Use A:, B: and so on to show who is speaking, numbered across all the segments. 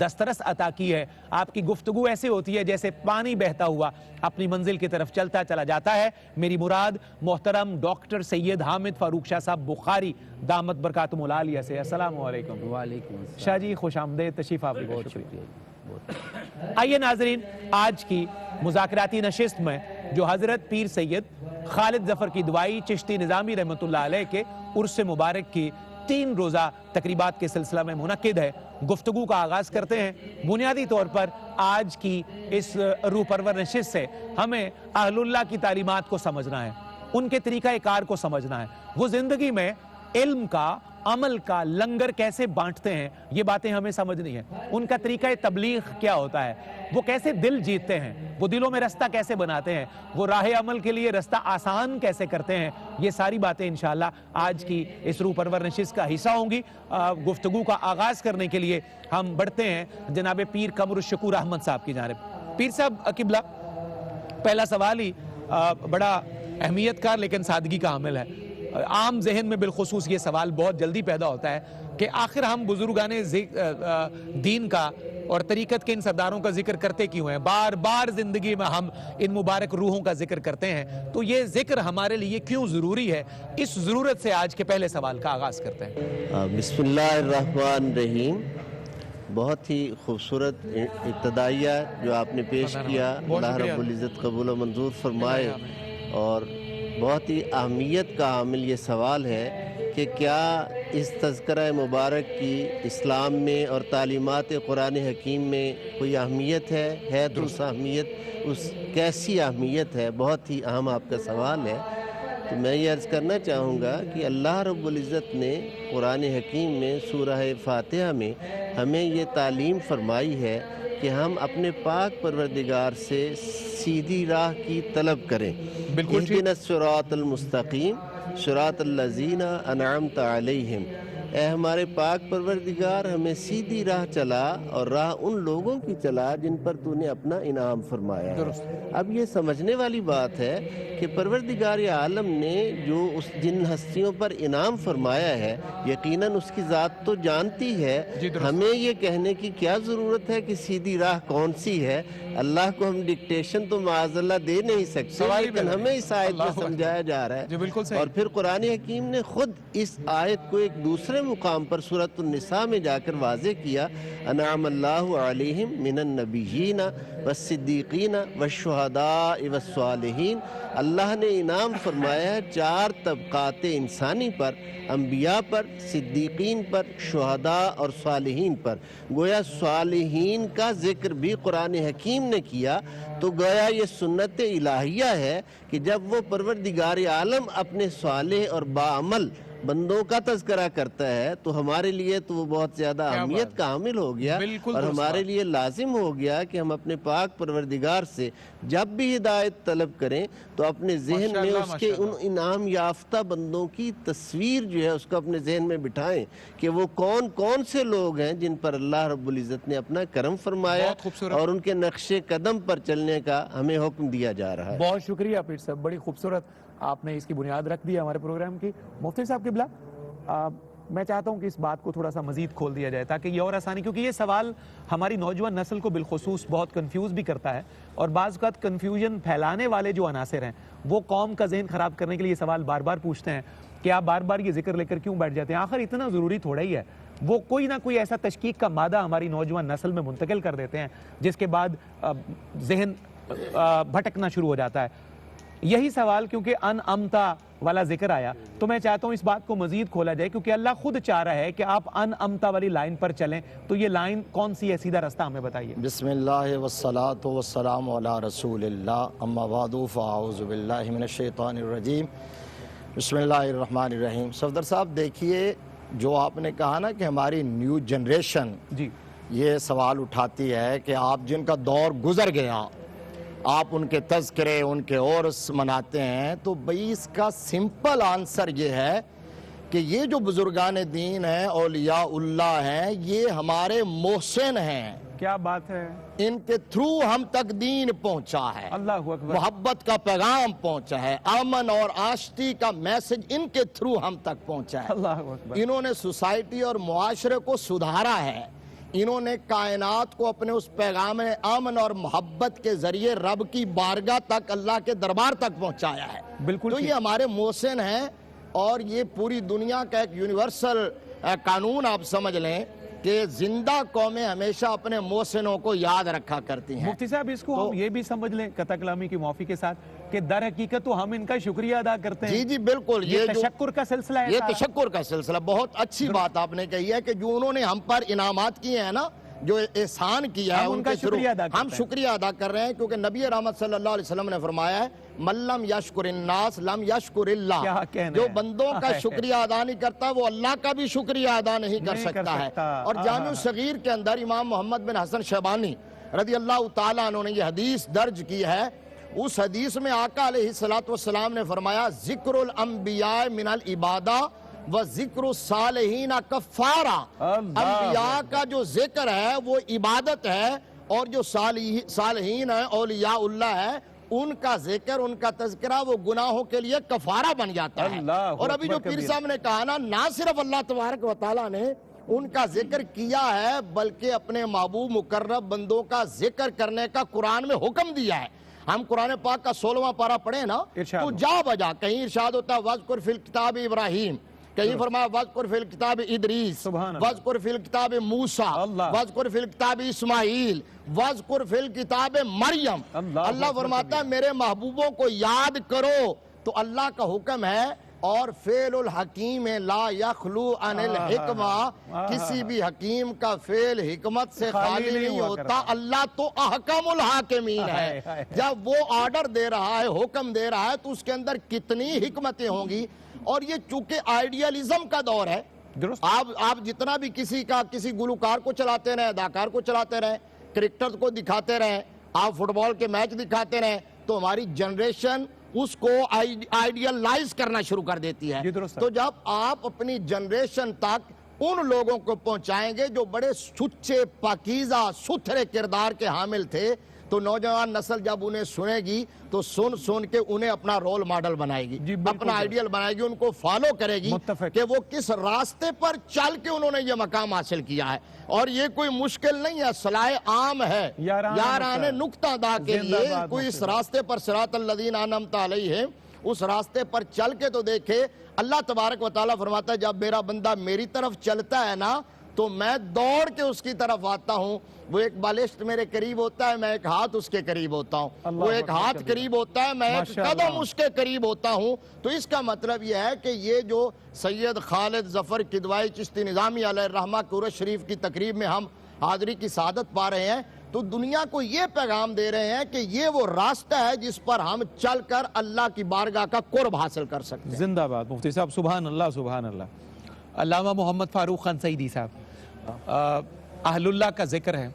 A: دسترس عطا کی ہے. آپ کی گفتگو ایسے ہوتی ہے جیسے پانی بہتا ہوا اپنی منزل کی طرف چلتا چلا جاتا ہے. میری مراد محترم ڈاکٹر سید حامد فاروق شاہ صاحب بخاری دامت برکاتہم العالیہ سے. السلام علیکم.
B: وعلیکم السلام.
A: شاہ جی خوش آمدید, تشریف آوری.
B: بہت شکریہ.
A: آئیے ناظرین, آج کی مذاکراتی نشست میں جو حضرت پیر سید خالد ظفر کی دوائی چشتی نظامی رحمۃ اللہ علیہ کے عرس مبارک کی 3 روزہ تقریبات کے سلسلہ میں منعقد ہے, گفتگو کا آغاز کرتے ہیں. بنیادی طور پر آج کی اس روح پرور نشست سے ہمیں اہل اللہ کی تعلیمات کو سمجھنا ہے, ان کے طریقہ کار کو سمجھنا ہے. وہ زندگی میں علم کا, عمل کا لنگر کیسے بانٹتے ہیں, یہ باتیں ہمیں سمجھنی ہیں. ان کا طریقہ تبلیغ کیا ہوتا ہے, وہ کیسے دل جیتتے ہیں, وہ دلوں میں رستہ کیسے بناتے ہیں, وہ راہ عمل کے لیے رستہ آسان کیسے کرتے ہیں. یہ ساری باتیں انشاءاللہ آج کی اس روح پرور نشست کا حصہ ہوں گی. گفتگو کا آغاز کرنے کے لیے ہم بڑھتے ہیں جناب پیر قمر الشکور احمد صاحب کی جانب. پیر صاحب قبلہ, پہلا سوال ہی بڑا اہمیت کا لیکن سادگی کا حامل ہے. عام ذہن میں بالخصوص یہ سوال بہت جلدی پیدا ہوتا ہے کہ آخر ہم بزرگان دین کا اور طریقت کے ان سرداروں کا ذکر کرتے کیوں ہیں, بار بار زندگی میں ہم ان مبارک روحوں کا ذکر کرتے ہیں, تو یہ ذکر ہمارے لیے کیوں ضروری ہے. اس ضرورت سے آج کے پہلے سوال کا آغاز کرتے ہیں.
B: بسم اللہ الرحمن الرحیم. بہت ہی خوبصورت ابتدائیہ جو آپ نے پیش کیا, اللہ رب العزت قبول و منظور فرمائے. اور بہت ہی اہمیت کا حامل یہ سوال ہے کہ کیا اس تذکرہ مبارک کی اسلام میں اور تعلیمات قرآن حکیم میں کوئی اہمیت ہے تو اس اہمیت, اس کیسی اہمیت ہے, بہت ہی اہم آپ کا سوال ہے. تو میں یہ عرض کرنا چاہوں گا کہ اللہ رب العزت نے قرآن حکیم میں سورہ فاتحہ میں ہمیں یہ تعلیم فرمائی ہے کہ ہم اپنے پاک پروردگار سے سیدھی راہ کی طلب کریں. اہدنا الصراط المستقیم صراط الذین انعمت علیہم. اے ہمارے پاک پروردگار ہمیں سیدھی راہ چلا اور راہ ان لوگوں کی چلا جن پر تو نے اپنا انعام فرمایا ہے. اب یہ سمجھنے والی بات ہے کہ پروردگار عالم نے جو جن ہستیوں پر انعام فرمایا ہے یقیناً اس کی ذات تو جانتی ہے. ہمیں یہ کہنے کی کیا ضرورت ہے کہ سیدھی راہ کون سی ہے. اللہ کو ہم ڈکٹیشن تو معاذ اللہ دے نہیں سکتے, لیکن ہمیں اس آیت میں سمجھایا جا رہا ہے. اور پھر قرآن حکیم نے خود اس آیت کو ایک دوسرے مقام پر سورۃ النساء میں جا کر واضح کیا, انعم اللہ علیہم من النبیین والصدیقین والشہداء والصالحین. اللہ نے انعام فرمایا ہے 4 طبقات انسانی پر, انبیاء پر, صدیقین پر, شہداء اور صالحین پر. گویا صالحین کا ذکر بھی قرآن حکیم نے کیا, تو گویا یہ سنت الہیہ ہے کہ جب وہ پروردگار عالم اپنے صالح اور باعمل بندوں کا تذکرہ کرتا ہے تو ہمارے لیے تو وہ بہت زیادہ اہمیت کا حامل ہو گیا, اور ہمارے لیے لازم ہو گیا کہ ہم اپنے پاک پروردگار سے جب بھی ہدایت طلب کریں تو اپنے ذہن میں اس کے ان انعام یافتہ بندوں کی تصویر جو ہے اس کو اپنے ذہن میں بٹھائیں کہ وہ کون کون سے لوگ ہیں جن پر اللہ رب العزت نے اپنا کرم فرمایا اور ان کے نقش قدم پر چلنے کا ہمیں حکم دیا جا رہا ہے.
A: بہت شکریہ پیر صاحب, بڑی خوبصورت آپ نے اس کی بنیاد رکھ دی ہمارے پروگرام کی. مفتی صاحب قبلہ, میں چاہتا ہوں کہ اس بات کو تھوڑا سا مزید کھول دیا جائے تاکہ یہ اور آسانی, کیونکہ یہ سوال ہماری نوجوان نسل کو بالخصوص بہت کنفیوز بھی کرتا ہے, اور بعض اوقات کنفیوژن پھیلانے والے جو عناصر ہیں وہ قوم کا ذہن خراب کرنے کے لیے سوال بار بار پوچھتے ہیں کہ آپ بار بار یہ ذکر لے کر کیوں بیٹھ جاتے ہیں, آخر اتنا ضروری تھوڑا ہی ہے. وہ کوئی نہ کوئی ایسا تشکیک کا مادہ ہماری نوجوان نسل میں منتقل کر دیتے ہیں جس کے بعد ذہن بھٹکنا شروع ہو جاتا ہے. یہی سوال کیونکہ ان امتا والا ذکر آیا تو میں چاہتا ہوں اس بات کو مزید کھولا جائے, کیونکہ اللہ خود چاہ رہا ہے کہ آپ ان امتا والی لائن پر چلیں. تو یہ لائن کون سی ہے, سیدھا رستہ ہمیں بتائیے.
C: بسم اللہ والصلاة والسلام علی رسول اللہ, اما بعد فاعوذ باللہ من الشیطان الرجیم, بسم اللہ الرحمن الرحیم. صفدر صاحب دیکھیے, جو آپ نے کہا نا کہ ہماری نیو جنریشن
A: جی
C: یہ سوال اٹھاتی ہے کہ آپ جن کا دور گزر گیا آپ ان کے تذکرے, ان کے عرس مناتے ہیں, تو بھئی اس کا سمپل آنسر یہ ہے کہ یہ جو بزرگان دین ہیں، اولیاء اللہ ہیں، یہ ہمارے محسن ہیں.
A: کیا بات ہے.
C: ان کے تھرو ہم تک دین پہنچا ہے،
A: اللہ اکبر.
C: محبت کا پیغام پہنچا ہے، امن اور آشتی کا میسج ان کے تھرو ہم تک پہنچا ہے.
A: اللہ اکبر.
C: انہوں نے سوسائٹی اور معاشرے کو سدھارا ہے. انہوں نے کائنات کو اپنے اس پیغام امن اور محبت کے ذریعے رب کی بارگاہ تک، اللہ کے دربار تک پہنچایا ہے.
A: بالکل.
C: تو یہ ہمارے محسن ہیں، اور یہ پوری دنیا کا ایک یونیورسل قانون آپ سمجھ لیں کہ زندہ قومیں ہمیشہ اپنے محسنوں کو یاد رکھا کرتی ہیں.
A: مفتی صاحب اس کو ہم یہ بھی سمجھ لیں قطع کلامی کی معافی کے ساتھ کہ در حقیقت تو ہم ان کا شکریہ ادا کرتے ہیں.
C: جی بالکل.
A: یہ تشکر کا سلسلہ ہے.
C: یہ تشکر کا سلسلہ. بہت اچھی بات آپ نے کہی ہے کہ جو انہوں نے ہم پر انعامات کیے ہیں نا، جو احسان کیا ہے، ان کا شکریہ ادا کرتے ہیں. ہم شکریہ ادا کر رہے ہیں، کیونکہ نبی رحمت صلی اللہ علیہ وسلم نے فرمایا ہے من لم یشکر الناس لم یشکر اللہ. جو بندوں کا شکریہ ادا نہیں کرتا وہ اللہ کا بھی شکریہ ادا نہیں کر سکتا ہے. اور جامع صغیر کے اندر امام محمد بن حسن شیبانی رضی اللہ تعالیٰ عنہ نے یہ حدیث درج کی ہے. اس حدیث میں آقا علیہ السلام نے فرمایا ذکر الانبیاء من العبادہ و ذکر الصالحین کفارہ. انبیاء کا جو ذکر ہے وہ عبادت ہے، اور جو صالحین ہیں، اولیاء اللہ ہے، ان کا ذکر، ان کا تذکرہ وہ گناہوں کے لیے کفارہ بن جاتا ہے. اور ابھی جو پیر صاحب نے کہا نا، نہ صرف اللہ تبارک و تعالیٰ نے ان کا ذکر کیا ہے، بلکہ اپنے محبوب مقرب بندوں کا ذکر کرنے کا قرآن میں حکم دیا ہے. ہم قرآن پاک کا 16واں پارہ پڑھیں نا تو جا بجا کہیں ارشاد ہوتا ہے وَذْكُرْ فِي الْكِتَابِ ابراہیم، کہیں فرمایا وَذْكُرْ فِي الْكِتَابِ ادریس، وَذْكُرْ فِي الْكِتَابِ موسیٰ، وَذْكُرْ فِي الْكِتَابِ اسماعیل، وَذْكُرْ فِي الْكِتَابِ مریم. اللہ فرماتا ہے میرے محبوبوں کو یاد کرو. تو اللہ کا حکم ہے، اور فعل الحکیم لا یخلو عن الحکمہ، کسی بھی حکیم کا فعل حکمت سے خالی نہیں ہوتا. اللہ تو احکم الحاکمین ہے. جب وہ آرڈر دے رہا ہے، حکم دے رہا ہے، تو اس کے اندر کتنی حکمتیں ہوں گی. اور یہ چونکہ آئیڈیالزم کا دور ہے، آپ جتنا بھی کسی گلوکار کو چلاتے رہیں، اداکار کو چلاتے رہیں، کرکٹر کو دکھاتے رہیں، آپ فٹ بال کے میچ دکھاتے رہیں، تو ہماری جنریشن اس کو آئیڈیالائز کرنا شروع کر دیتی ہے. تو جب آپ اپنی جنریشن تک ان لوگوں کو پہنچائیں گے جو بڑے سچے، پاکیزہ، ستھرے کردار کے حامل تھے، تو نوجوان نسل جب انہیں سنے گی تو سن کے انہیں اپنا رول ماڈل بنائے گی، اپنا آئیڈیل بنائے گی، ان کو فالو کرے گی کہ وہ کس راستے پر چل کے انہوں نے یہ مقام حاصل کیا ہے. اور یہ کوئی مشکل نہیں ہے، صلاح عام ہے یاران نقطہ دا کے لیے. کوئی اس راستے پر صراط الذین انعمت علیہم، اس راستے پر چل کے تو دیکھے. اللہ تبارک و تعالیٰ فرماتا ہے جب میرا بندہ میری طرف چلتا ہے نا تو میں دوڑ کے اس کی طرف آتا ہوں. وہ ایک بالشت میرے قریب ہوتا ہے، میں ایک ہاتھ اس کے قریب ہوتا ہوں. وہ ایک ہاتھ قریب ہوتا ہے، میں ایک قدم اس کے قریب ہوتا ہوں. تو اس کا مطلب یہ ہے کہ یہ جو سید خالد ظفر کدوائی چشتی نظامی علیہ الرحمہ کورس شریف کی تقریب میں ہم حاضری کی سعادت پا رہے ہیں، تو دنیا کو یہ پیغام دے رہے ہیں کہ یہ وہ راستہ ہے جس پر ہم چل کر اللہ کی بارگاہ کا قرب حاصل کر سکتے ہیں.
A: زندہ باد مفتی صاحب، سبحان اللہ سبحان اللہ. علامہ محمد فاروق خان سعیدی صاحب، اہل اللہ کا ذکر ہے.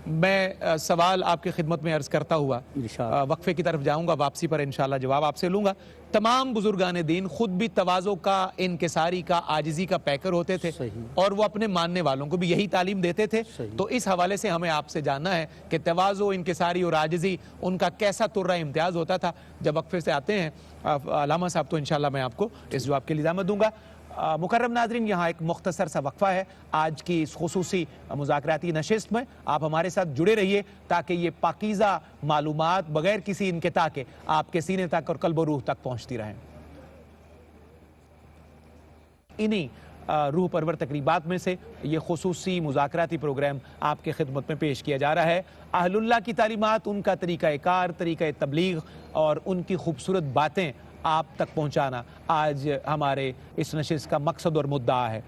A: میں سوال آپ کی خدمت میں عرض کرتا ہوا وقفے کی طرف جاؤں گا، واپسی پر انشاءاللہ جواب آپ سے لوں گا. تمام بزرگان دین خود بھی تواضع کا، انکساری کا، عاجزی کا پیکر ہوتے تھے، اور وہ اپنے ماننے والوں کو بھی یہی تعلیم دیتے تھے. تو اس حوالے سے ہمیں آپ سے جاننا ہے کہ تواضع، انکساری اور عاجزی ان کا کیسا طرہ امتیاز ہوتا تھا. جب وقفے سے آتے ہیں علامہ صاحب تو انشاءاللہ میں آپ کو اس جواب کے لیے اجازت دوں گا. مکرم ناظرین، یہاں ایک مختصر سا وقفہ ہے. آج کی اس خصوصی مذاکراتی نشست میں آپ ہمارے ساتھ جڑے رہیے تاکہ یہ پاکیزہ معلومات بغیر کسی انقطاع کے آپ کے سینے تک اور قلب و روح تک پہنچتی رہیں. انہی روح پرور تقریبات میں سے یہ خصوصی مذاکراتی پروگرام آپ کے خدمت میں پیش کیا جا رہا ہے. اہل اللہ کی تعلیمات، ان کا طریقہ کار، طریقہ تبلیغ اور ان کی خوبصورت باتیں آپ تک پہنچانا آج ہمارے اس نشست کا مقصد اور مدعا ہے.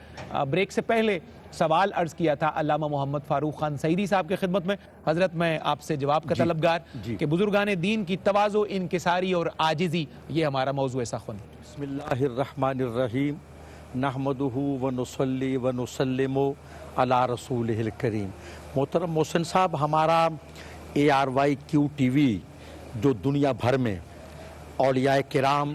A: بریک سے پہلے سوال عرض کیا تھا علامہ محمد فاروق خان سعیدی صاحب کی خدمت میں. حضرت، میں آپ سے جواب کا طلبگار کہ بزرگان دین کی تواضع، انکساری اور عاجزی، یہ ہمارا موضوع سخن.
D: بسم اللہ الرحمن الرحیم، نحمدہ ونصلی ونسلم علی رسولہ الکریم. محترم محسن صاحب، ہمارا ARYQ TV جو دنیا بھر میں اولیاء کرام،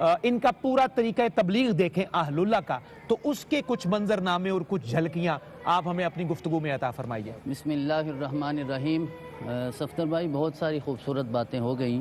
A: ان کا پورا طریقہ تبلیغ دیکھیں اہل اللہ کا تو اس کے کچھ منظرنامے اور کچھ جھلکیاں آپ ہمیں اپنی گفتگو میں عطا فرمائیے۔
E: بسم اللہ الرحمن الرحیم۔ صفدر بھائی بہت ساری خوبصورت باتیں ہو گئیں۔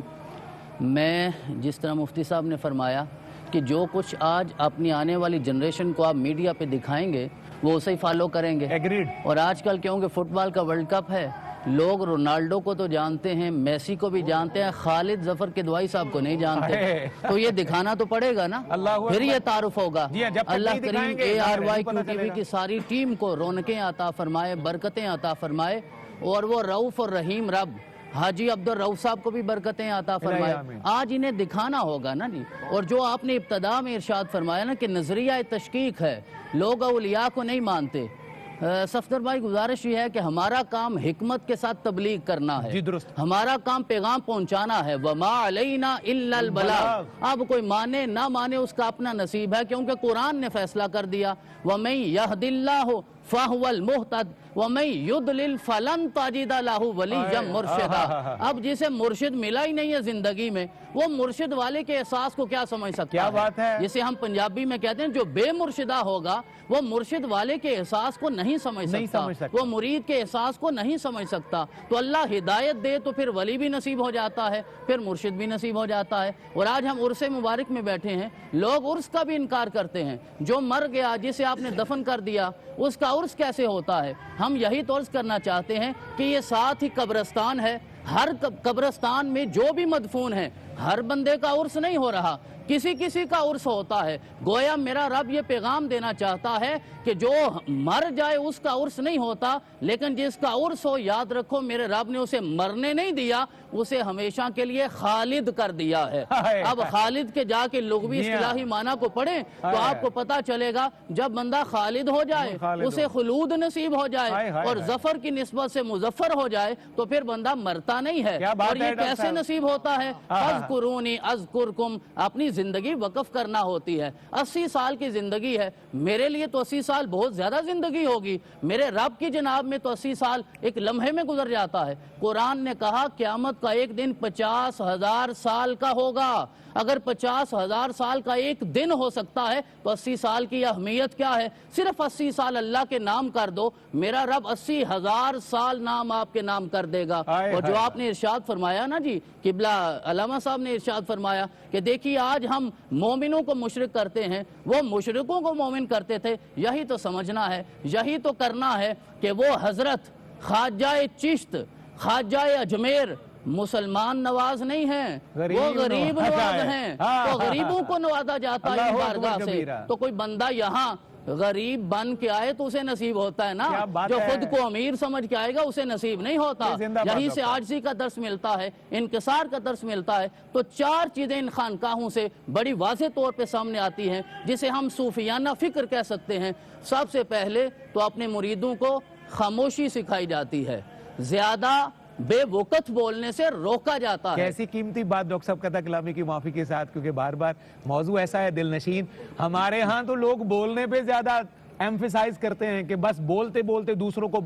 E: میں جس طرح مفتی صاحب نے فرمایا کہ جو کچھ آج اپنی آنے والی جنریشن کو آپ میڈیا پہ دکھائیں گے وہ اسے ہی فالو کریں گے۔
A: ایگریڈ۔
E: اور آج کل کیونکہ فٹ بال کا ورلڈ کپ ہے، لوگ رونالڈو کو تو جانتے ہیں، میسی کو بھی جانتے ہیں، خالد ظفر کدوائی صاحب کو نہیں جانتے، تو یہ دکھانا تو پڑے گا نا، پھر یہ تعارف ہوگا۔ اللہ کریم ARYQTV کی ساری ٹیم کو رونقیں عطا فرمائے، برکتیں عطا فرمائے، اور وہ رؤوف اور رحیم رب حاجی عبد الرؤوف صاحب کو بھی برکتیں عطا فرمائے۔ آج انہیں دکھانا ہوگا نا جی۔ اور جو آپ نے ابتدا میں ارشاد فرمایا نا کہ نظریہ تشکیک ہے، لوگ اولیاء کو نہیں مانتے۔ صفدر بھائی گزارش یہ ہے کہ ہمارا کام حکمت کے ساتھ تبلیغ کرنا ہے،
A: جی درست،
E: ہمارا کام پیغام پہنچانا ہے۔ وَمَا عَلَيْنَا إِلَّا الْبَلَاغُ۔ اب کوئی مانے نہ مانے اس کا اپنا نصیب ہے، کیونکہ قرآن نے فیصلہ کر دیا وَمَن يَهْدِ اللَّهُ فَهُوَ الْمُهْتَدِ وَمَن يُضْلِلْ فَلَن تَجِدَ لَهُ وَلِيًّا مُرْشِدًا۔ اب جسے مرشد ملا ہی نہیں ہے زندگی میں، وہ مرشد والے کے احساس کو کیا سمجھ سکتا ہے؟
A: کیا بات ہے؟
E: جسے ہم پنجابی میں کہتے ہیں جو بے مرشدہ ہوگا وہ مرشد والے کے احساس کو نہیں سمجھ سکتا، وہ مرید کے احساس کو نہیں سمجھ سکتا۔ تو اللہ ہدایت دے تو پھر ولی بھی نصیب ہو جاتا ہے، پھر مرشد بھی نصیب ہو جاتا ہے۔ اور آج ہم عرس مبارک میں بیٹھے ہیں، لوگ عرس کا بھی انکار کرتے ہیں۔ جو مر گیا، جسے آپ نے دفن کر دیا، اس کا عرس کیسے ہوتا ہے؟ ہم یہی تو عرض کرنا چاہتے ہیں کہ یہ ساتھ ہی قبرستان ہے، ہر قبرستان میں جو بھی مدفون ہے ہر بندے کا عرس نہیں ہو رہا، کسی کسی کا عرس ہوتا ہے۔ گویا میرا رب یہ پیغام دینا چاہتا ہے کہ جو مر جائے اس کا عرس نہیں ہوتا، لیکن جس کا عرس ہو یاد رکھو میرے رب نے اسے مرنے نہیں دیا، اسے ہمیشہ کے لیے خالد کر دیا ہے۔ اب خالد کے جا کے لغوی اصطلاحی معنی کو پڑھیں تو آپ کو پتا چلے گا جب بندہ خالد ہو جائے اسے خلود نصیب ہو جائے اور ظفر کی نسبت سے مظفر ہو جائے تو پھر بندہ مرتا نہیں ہے۔ اور یہ کیسے نصیب ہوتا ہے؟ اذکرونی اذکرکم، اپنی زندگی وقف کرنا ہوتی ہے۔ 80 سال کی زندگی ہے، میرے لیے تو 80 سال بہت زیادہ زندگی ہوگی، میرے رب کی جناب میں تو 80 سال ایک لمحے میں گزر جاتا ہے۔ قرآن نے کہا قیامت کا ایک دن 50,000 سال کا ہوگا۔ اگر 50,000 سال کا ایک دن ہو سکتا ہے تو 80 سال کی اہمیت کیا ہے؟ صرف 80 سال اللہ کے نام کر دو، میرا رب 80,000 سال نام آپ کے نام کر دے گا۔ اور جو آپ نے ارشاد فرمایا نا جی، قبلہ علامہ صاحب نے ارشاد فرمایا کہ دیکھیے آج ہم مومنوں کو مشرک کرتے ہیں، وہ مشرکوں کو مومن کرتے تھے۔ یہی تو سمجھنا ہے، یہی تو کرنا ہے کہ وہ حضرت خواجہ چشت، خواجہ اجمیر مسلمان نواز نہیں ہیں، وہ غریب نواز ہیں، تو غریبوں کو نوازا جاتا ہے بارگاہ سے۔ تو کوئی بندہ یہاں غریب بن کے آئے تو اسے نصیب ہوتا ہے نا، جو خود کو امیر سمجھ کے آئے گا اسے نصیب نہیں ہوتا۔ یہی سے عاجزی کا درس ملتا ہے، انکسار کا درس ملتا ہے۔ تو 4 چیزیں ان خانقاہوں سے بڑی واضح طور پہ سامنے آتی ہیں جسے ہم صوفیانہ فکر کہہ سکتے ہیں۔ سب سے پہلے تو اپنے مریدوں کو خاموشی سکھائی جاتی ہے، زیادہ بے وقت بولنے سے روکا جاتا ہے۔
A: کیسی قیمتی بات ڈاکٹر صاحب قطع کلامی کی معافی کے ساتھ، کیونکہ بار بار موضوع ایسا ہے دل نشین، ہمارے ہاں تو لوگ بولنے پہ زیادہ ایمفیسائز کرتے ہیں کہ بس بولتے بولتے دوسروں کو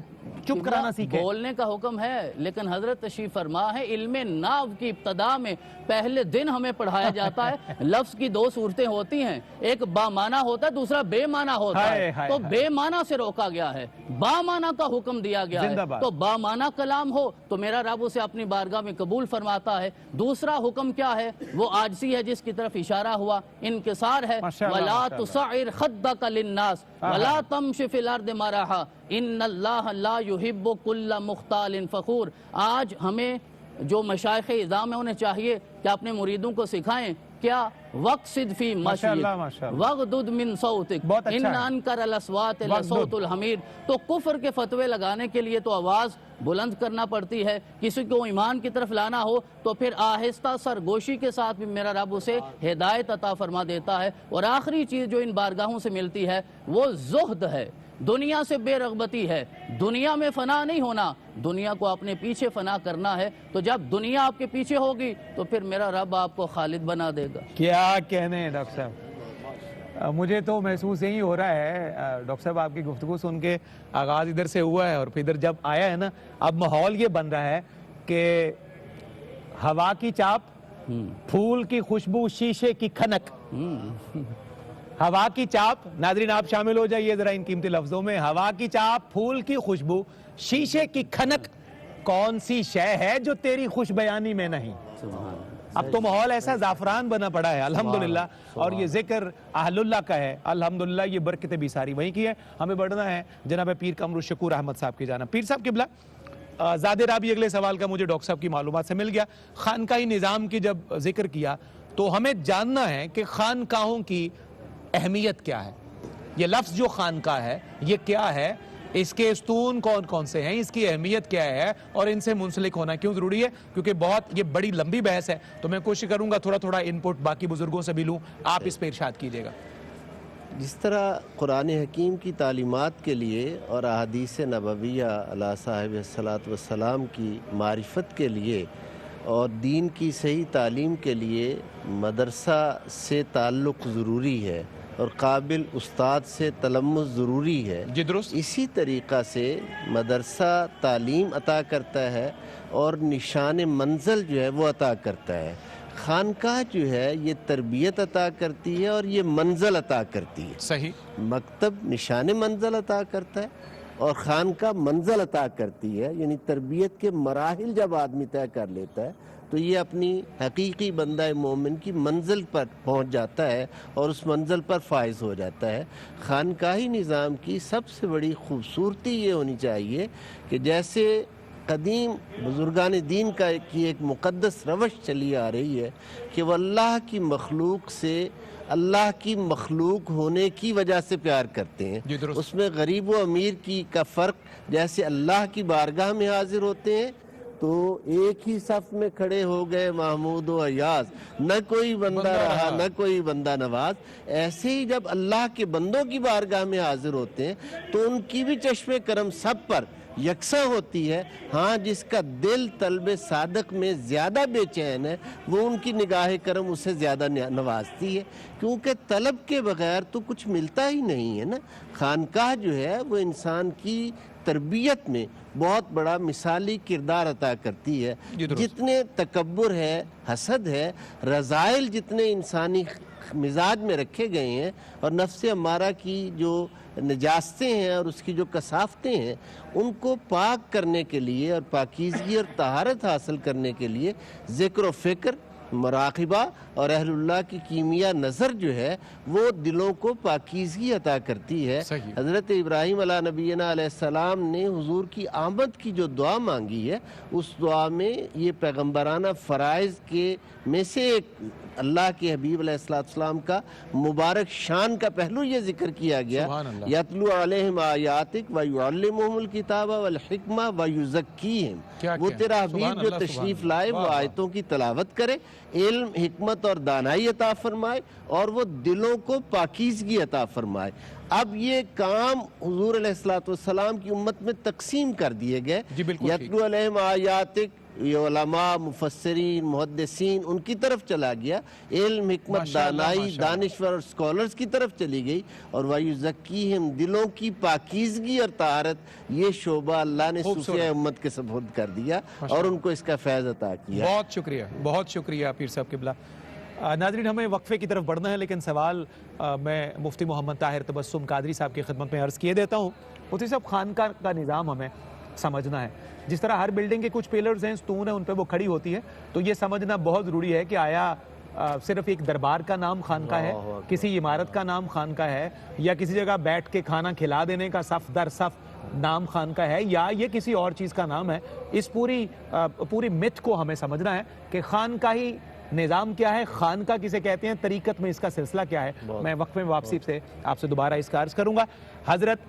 A: چپ کرانا سیکھیں۔
E: بولنے کا حکم ہے لیکن حضرت تشریف فرما ہے علم ناو کی ابتدا میں پہلے دن ہمیں پڑھایا جاتا ہے لفظ کی 2 صورتیں ہوتی ہیں، ایک با معنی ہوتا ہے، دوسرا بے معنی ہوتا ہے۔ تو بے معنی سے روکا گیا ہے، با معنی کا حکم دیا گیا ہے۔ تو با معنی کلام ہو تو میرا رب اسے اپنی بارگاہ میں قبول فرماتا ہے۔ دوسرا حکم کیا ہے؟ وہ عاجزی ہے جس کی طرف اشارہ ہوا، انکسار ہے۔ وَلَا تُسَعِّرْ خَدَّكَ لِلنَّاسِ وَلَا تَمْشِ فِي الْأَرْضِ مَرَحًا ان اللہ لا یحب کل مختال فخور۔ آج ہمیں جو مشائخ اعظام ہیں انہیں چاہیے کہ اپنے مریدوں کو سکھائیں کیا؟ وَقْصِدْ فِي مَشْيِكَ وَغْضُضْ مِن صَوْتِكَ إِنَّ أَنْكَرَ الْأَصْوَاتِ لَصَوْتُ الْحَمِيرِ۔ تو کفر کے فتوے لگانے کے لیے تو آواز بلند کرنا پڑتی ہے، کسی کو ایمان کی طرف لانا ہو تو پھر آہستہ سرگوشی کے ساتھ بھی میرا رب اسے ہدایت عطا فرما دیتا ہے۔ اور آخری چیز جو ان بارگاہوں سے ملتی ہے وہ زہد ہے، دنیا سے بے رغبتی ہے۔ دنیا میں فنا نہیں ہونا، دنیا کو اپنے پیچھے فنا کرنا ہے۔ تو جب دنیا آپ کے پیچھے ہوگی تو پھر میرا رب آپ کو خالد بنا دے گا۔
A: کیا کہنے ہیں ڈاکٹر صاحب، مجھے تو محسوس یہی ہو رہا ہے ڈاکٹر صاحب آپ کی گفتگو سن کے، آغاز ادھر سے ہوا ہے اور پھر ادھر جب آیا ہے نا، اب ماحول یہ بن رہا ہے کہ ہوا کی چاپ پھول کی خوشبو، شیشے کی کھنک، ہوا کی چاپ. ناظرین آپ شامل ہو جائیے ذرا ان قیمتی لفظوں میں. ہوا کی چاپ، پھول کی خوشبو، شیشے کی کھنک، کون سی شے ہے جو تیری خوش بیانی میں نہیں. اب تو ماحول ایسا زعفران بنا پڑا ہے الحمدللہ، اور یہ ذکر اہل اللہ کا ہے الحمدللہ. یہ برکتیں بھی ساری وہیں کی ہے. ہمیں بڑھنا ہے جناب پیر قمر الشکور احمد صاحب کی جانب. پیر صاحب قبلہ، زیادہ رابی اگلے سوال کا مجھے ڈاکٹر صاحب کی معلومات سے مل گیا. خانقاہی نظام کی جب ذکر کیا تو ہمیں جاننا ہے کہ خانقاہوں کی اہمیت کیا ہے. یہ لفظ جو خانقاہ ہے یہ کیا ہے، اس کے ستون کون کون سے ہیں، اس کی اہمیت کیا ہے، اور ان سے منسلک ہونا کیوں ضروری ہے. کیونکہ بہت یہ بڑی لمبی بحث ہے تو میں کوشش کروں گا تھوڑا تھوڑا انپٹ باقی بزرگوں سے بھی لوں. آپ اس پہ ارشاد کیجیے گا.
B: جس طرح قرآن حکیم کی تعلیمات کے لیے اور احادیث نبویہ علیہ صاحب الصلاۃ والسلام کی معرفت کے لیے اور دین کی صحیح تعلیم کے لیے مدرسہ سے تعلق ضروری ہے اور قابل استاد سے تلمس ضروری ہے،
A: جی درست.
B: اسی طریقہ سے مدرسہ تعلیم عطا کرتا ہے اور نشان منزل جو ہے وہ عطا کرتا ہے. خانقاہ جو ہے یہ تربیت عطا کرتی ہے اور یہ منزل عطا کرتی ہے.
A: صحیح.
B: مکتب نشان منزل عطا کرتا ہے اور خانقاہ منزل عطا کرتی ہے. یعنی تربیت کے مراحل جب آدمی طے کر لیتا ہے تو یہ اپنی حقیقی بندہ مومن کی منزل پر پہنچ جاتا ہے اور اس منزل پر فائز ہو جاتا ہے. خانقاہی نظام کی سب سے بڑی خوبصورتی یہ ہونی چاہیے کہ جیسے قدیم بزرگان دین کی ایک مقدس روش چلی آ رہی ہے کہ وہ اللہ کی مخلوق سے اللہ کی مخلوق ہونے کی وجہ سے پیار کرتے ہیں. اس میں غریب و امیر کا فرق، جیسے اللہ کی بارگاہ میں حاضر ہوتے ہیں تو ایک ہی صف میں کھڑے ہو گئے محمود و ایاز، نہ کوئی بندہ رہا نہ کوئی بندہ نواز. ایسے ہی جب اللہ کے بندوں کی بارگاہ میں حاضر ہوتے ہیں تو ان کی بھی چشم کرم سب پر یکساں ہوتی ہے. ہاں جس کا دل طلب صادق میں زیادہ بے چین ہے وہ ان کی نگاہ کرم اسے زیادہ نوازتی ہے، کیونکہ طلب کے بغیر تو کچھ ملتا ہی نہیں ہے نا. خانقاہ جو ہے وہ انسان کی تربیت میں بہت بڑا مثالی کردار عطا کرتی ہے. جتنے تکبر ہے، حسد ہے، رذائل جتنے انسانی مزاج میں رکھے گئے ہیں اور نفس امارہ کی جو نجاستیں ہیں اور اس کی جو کثافتیں ہیں ان کو پاک کرنے کے لیے اور پاکیزگی اور طہارت حاصل کرنے کے لیے ذکر و فکر، مراقبہ اور اہل اللہ کی کیمیا نظر جو ہے وہ دلوں کو پاکیزگی عطا کرتی ہے. حضرت ابراہیم علیہ نبینا علیہ السلام نے حضور کی آمد کی جو دعا مانگی ہے اس دعا میں یہ پیغمبرانہ فرائض کے میں سے ایک اللہ کے حبیب علیہ السلام کا مبارک شان کا پہلو یہ ذکر کیا گیا، یتلو علیہم آیاتک ویعلمہم الکتاب والحکمہ ویزکیہم. وہ تیرا حبیب جو تشریف لائے وہ آیتوں کی تلاوت کرے، علم، حکمت اور دانائی عطا فرمائے اور وہ دلوں کو پاکیزگی عطا فرمائے. اب یہ کام حضور علیہ السلام کی امت میں تقسیم کر دیے گئے. یتلو علیہم آیاتک یہ علماء، مفسرین، محدثین ان کی طرف چلا گیا، علم، حکمت، دانائی، دانشور اور سکولرز کی طرف چلی گئی، اور وَيُزَكِّيهِمْ دلوں کی پاکیزگی اور طہارت یہ شعبہ اللہ نے صوفیہ امت کے سپرد کر دیا اور ان کو اس کا فیض عطا کیا.
A: بہت شکریہ، بہت شکریہ پیر صاحب قبلہ. ناظرین ہمیں وقفے کی طرف بڑھنا ہے لیکن سوال میں مفتی محمد طاہر تبسم قادری صاحب کی خدمت میں عرض کیے دیتا ہوں. مفتی صاحب خانقاہ کا نظام ہمیں سمجھنا ہے. جس طرح ہر بلڈنگ کے کچھ پیلرز ہیں، ستون ہیں، ان پہ وہ کھڑی ہوتی ہے، تو یہ سمجھنا بہت ضروری ہے کہ آیا صرف ایک دربار کا نام خانقاہ ہے، کسی عمارت کا نام خانقاہ ہے، یا کسی جگہ بیٹھ کے کھانا کھلا دینے کا صف در صف نام خانقاہ ہے، یا یہ کسی اور چیز کا نام ہے. اس پوری مت کو ہمیں سمجھنا ہے کہ خانقاہی نظام کیا ہے، خانقاہ کسے کہتے ہیں، طریقت میں اس کا سلسلہ کیا ہے. میں وقفے میں واپسی سے آپ سے دوبارہ اس کا عرض کروں گا. حضرت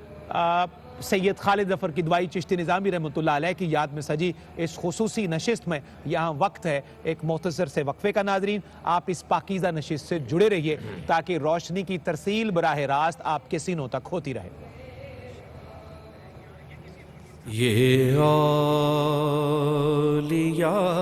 A: سید خالد ظفر کدوئی چشتی نظامی رحمۃ اللہ علیہ کی یاد میں سجی اس خصوصی نشست میں یہاں وقت ہے ایک مختصر سے وقفے کا. ناظرین آپ اس پاکیزہ نشست سے جڑے رہیے تاکہ روشنی کی ترسیل براہ راست آپ کے سینوں تک ہوتی رہے.
F: یہ اولیاء